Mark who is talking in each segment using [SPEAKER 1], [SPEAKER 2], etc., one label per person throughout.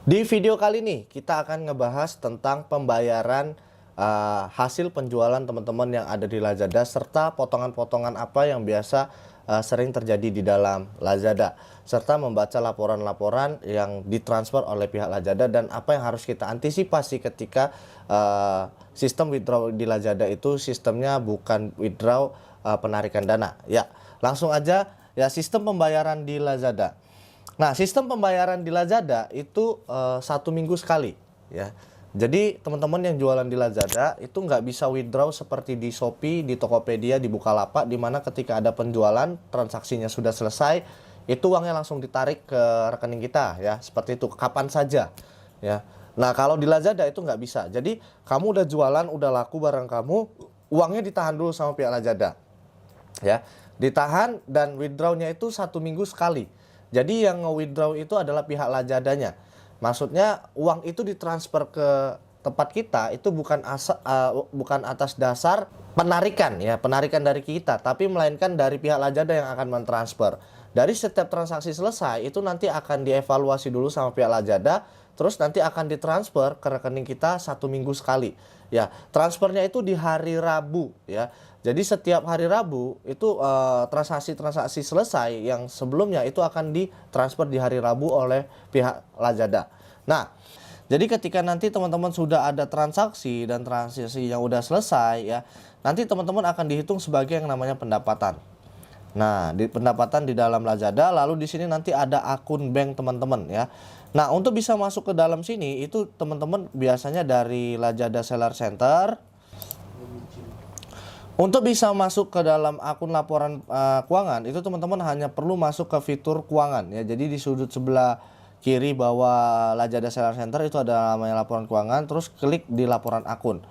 [SPEAKER 1] Di video kali ini kita akan ngebahas tentang pembayaran hasil penjualan teman-teman yang ada di Lazada serta potongan-potongan apa yang biasa sering terjadi di dalam Lazada, serta membaca laporan-laporan yang ditransfer oleh pihak Lazada dan apa yang harus kita antisipasi ketika sistem withdraw di Lazada itu sistemnya bukan withdraw penarikan dana. Ya, langsung aja ya, sistem pembayaran di Lazada. Nah, sistem pembayaran di Lazada itu 1 minggu sekali, ya. Jadi teman-teman yang jualan di Lazada itu nggak bisa withdraw seperti di Shopee, di Tokopedia, di Bukalapak, di mana ketika ada penjualan transaksinya sudah selesai, itu uangnya langsung ditarik ke rekening kita, ya. Seperti itu, kapan saja, ya. Nah, kalau di Lazada itu nggak bisa. Jadi kamu udah jualan, udah laku barang kamu, uangnya ditahan dulu sama pihak Lazada, ya. Ditahan dan withdrawnya itu 1 minggu sekali. Jadi yang nge-withdraw itu adalah pihak Lazadanya. Maksudnya uang itu ditransfer ke tempat kita itu bukan atas dasar penarikan, ya, penarikan dari kita, tapi melainkan dari pihak Lazada yang akan mentransfer. Dari setiap transaksi selesai itu nanti akan dievaluasi dulu sama pihak Lazada, terus nanti akan ditransfer ke rekening kita 1 minggu sekali. Ya, transfernya itu di hari Rabu, ya. Jadi setiap hari Rabu itu transaksi-transaksi selesai yang sebelumnya itu akan ditransfer di hari Rabu oleh pihak Lazada. Nah, jadi ketika nanti teman-teman sudah ada transaksi dan transaksi yang udah selesai, ya, nanti teman-teman akan dihitung sebagai yang namanya pendapatan. Nah, di pendapatan di dalam Lazada, lalu di sini nanti ada akun bank teman-teman, ya. Nah, untuk bisa masuk ke dalam sini itu teman-teman biasanya dari Lazada Seller Center. Untuk bisa masuk ke dalam akun laporan keuangan itu teman-teman hanya perlu masuk ke fitur keuangan, ya. Jadi di sudut sebelah kiri bawah Lazada Seller Center itu ada namanya laporan keuangan, terus klik di laporan akun,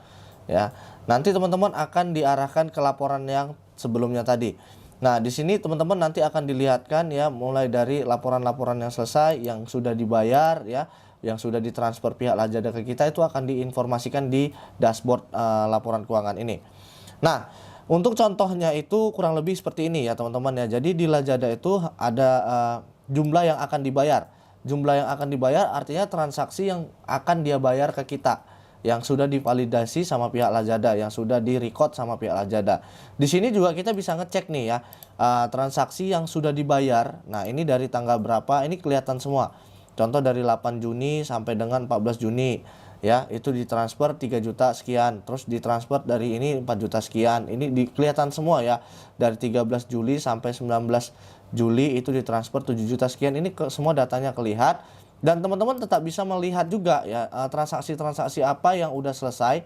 [SPEAKER 1] ya. Nanti teman-teman akan diarahkan ke laporan yang sebelumnya tadi. Nah, di sini teman-teman nanti akan dilihatkan, ya, mulai dari laporan-laporan yang selesai, yang sudah dibayar, ya, yang sudah ditransfer pihak Lazada ke kita itu akan diinformasikan di dashboard laporan keuangan ini. Nah, untuk contohnya itu kurang lebih seperti ini, ya, teman-teman, ya. Jadi di Lazada itu ada jumlah yang akan dibayar. Jumlah yang akan dibayar artinya transaksi yang akan dia bayar ke kita, yang sudah divalidasi sama pihak Lazada, yang sudah di-record sama pihak Lazada. Di sini juga kita bisa ngecek nih, ya, transaksi yang sudah dibayar. Nah, ini dari tanggal berapa, ini kelihatan semua. Contoh dari 8 Juni sampai dengan 14 Juni. Ya, itu ditransfer 3 juta sekian, terus ditransfer dari ini 4 juta sekian. Ini kelihatan semua, ya. Dari 13 Juli sampai 19 Juli itu ditransfer 7 juta sekian. Ini semua datanya kelihatan dan teman-teman tetap bisa melihat juga, ya, transaksi-transaksi apa yang udah selesai.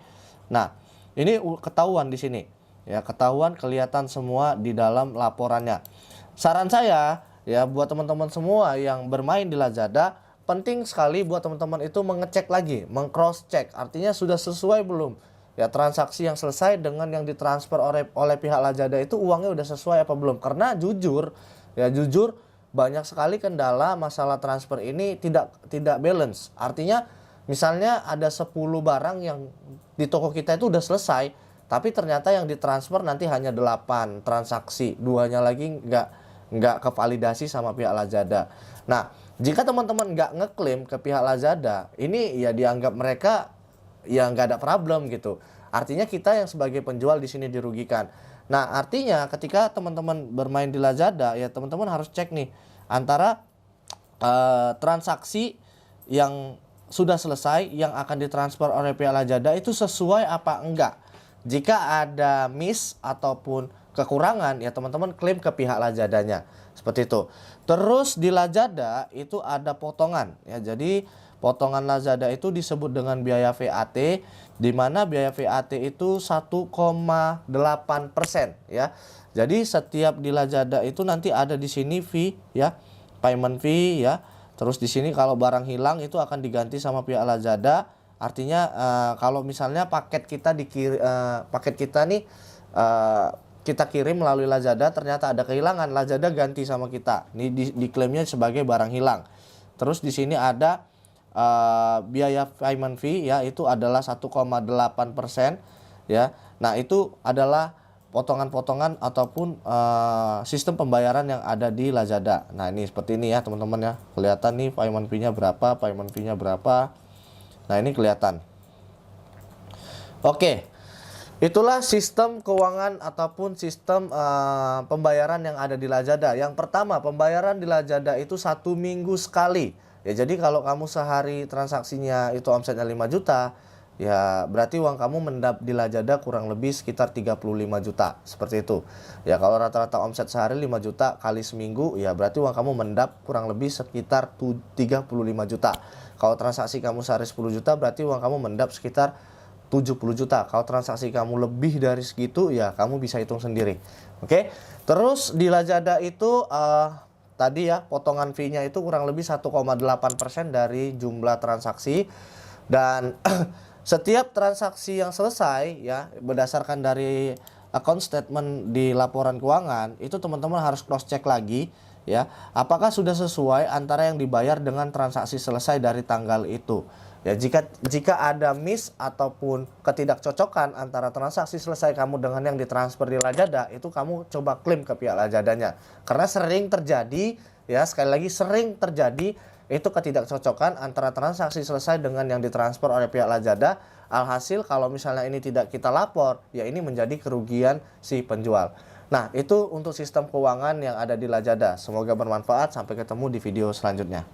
[SPEAKER 1] Nah, ini ketahuan di sini. Ya, ketahuan, kelihatan semua di dalam laporannya. Saran saya, ya, buat teman-teman semua yang bermain di Lazada, penting sekali buat teman-teman itu mengecek lagi, meng-cross check. Artinya sudah sesuai belum, ya, transaksi yang selesai dengan yang ditransfer oleh pihak Lazada itu uangnya udah sesuai apa belum. Karena jujur, ya, jujur banyak sekali kendala masalah transfer ini tidak balance. Artinya misalnya ada 10 barang yang di toko kita itu udah selesai, tapi ternyata yang ditransfer nanti hanya 8 transaksi, duanya lagi nggak kevalidasi sama pihak Lazada. Nah, jika teman-teman nggak ngeklaim ke pihak Lazada, ini ya dianggap mereka ya nggak ada problem gitu. Artinya kita yang sebagai penjual di sini dirugikan. Nah, artinya ketika teman-teman bermain di Lazada, ya, teman-teman harus cek nih antara transaksi yang sudah selesai yang akan ditransfer oleh pihak Lazada itu sesuai apa enggak. Jika ada miss ataupun kekurangan, ya, teman-teman klaim ke pihak Lazadanya. Seperti itu. Terus di Lazada itu ada potongan, ya. Jadi potongan Lazada itu disebut dengan biaya VAT, di mana biaya VAT itu 1,8%, ya. Jadi setiap di Lazada itu nanti ada di sini fee, ya, payment fee, ya. Terus di sini kalau barang hilang itu akan diganti sama pihak Lazada. Artinya kalau misalnya paket kita nih kita kirim melalui Lazada, ternyata ada kehilangan, Lazada ganti sama kita. Ini diklaimnya sebagai barang hilang. Terus di sini ada biaya payment fee, ya, itu adalah 1,8%, ya. Nah, itu adalah potongan-potongan ataupun sistem pembayaran yang ada di Lazada. Nah, ini seperti ini ya teman-teman ya. Kelihatan nih payment fee-nya berapa, payment fee-nya berapa. Nah, ini kelihatan. Oke. Itulah sistem keuangan ataupun sistem pembayaran yang ada di Lazada. Yang pertama, pembayaran di Lazada itu 1 minggu sekali. Ya, jadi kalau kamu sehari transaksinya itu omsetnya 5 juta, ya berarti uang kamu mendap di Lazada kurang lebih sekitar 35 juta. Seperti itu. Ya, kalau rata-rata omset sehari 5 juta kali seminggu, ya berarti uang kamu mendap kurang lebih sekitar 35 juta. Kalau transaksi kamu sehari 10 juta, berarti uang kamu mendap sekitar 70 juta. Kalau transaksi kamu lebih dari segitu, ya kamu bisa hitung sendiri. Oke. Terus di Lazada itu tadi ya potongan fee-nya itu kurang lebih 1,8% dari jumlah transaksi. Dan setiap transaksi yang selesai ya berdasarkan dari account statement di laporan keuangan, itu teman-teman harus cross check lagi ya, apakah sudah sesuai antara yang dibayar dengan transaksi selesai dari tanggal itu. Ya, jika ada miss ataupun ketidakcocokan antara transaksi selesai kamu dengan yang ditransfer di Lazada, itu kamu coba klaim ke pihak Lazadanya. Karena sering terjadi, ya sekali lagi sering terjadi itu ketidakcocokan antara transaksi selesai dengan yang ditransfer oleh pihak Lazada. Alhasil kalau misalnya ini tidak kita lapor, ya ini menjadi kerugian si penjual. Nah, itu untuk sistem keuangan yang ada di Lazada. Semoga bermanfaat. Sampai ketemu di video selanjutnya.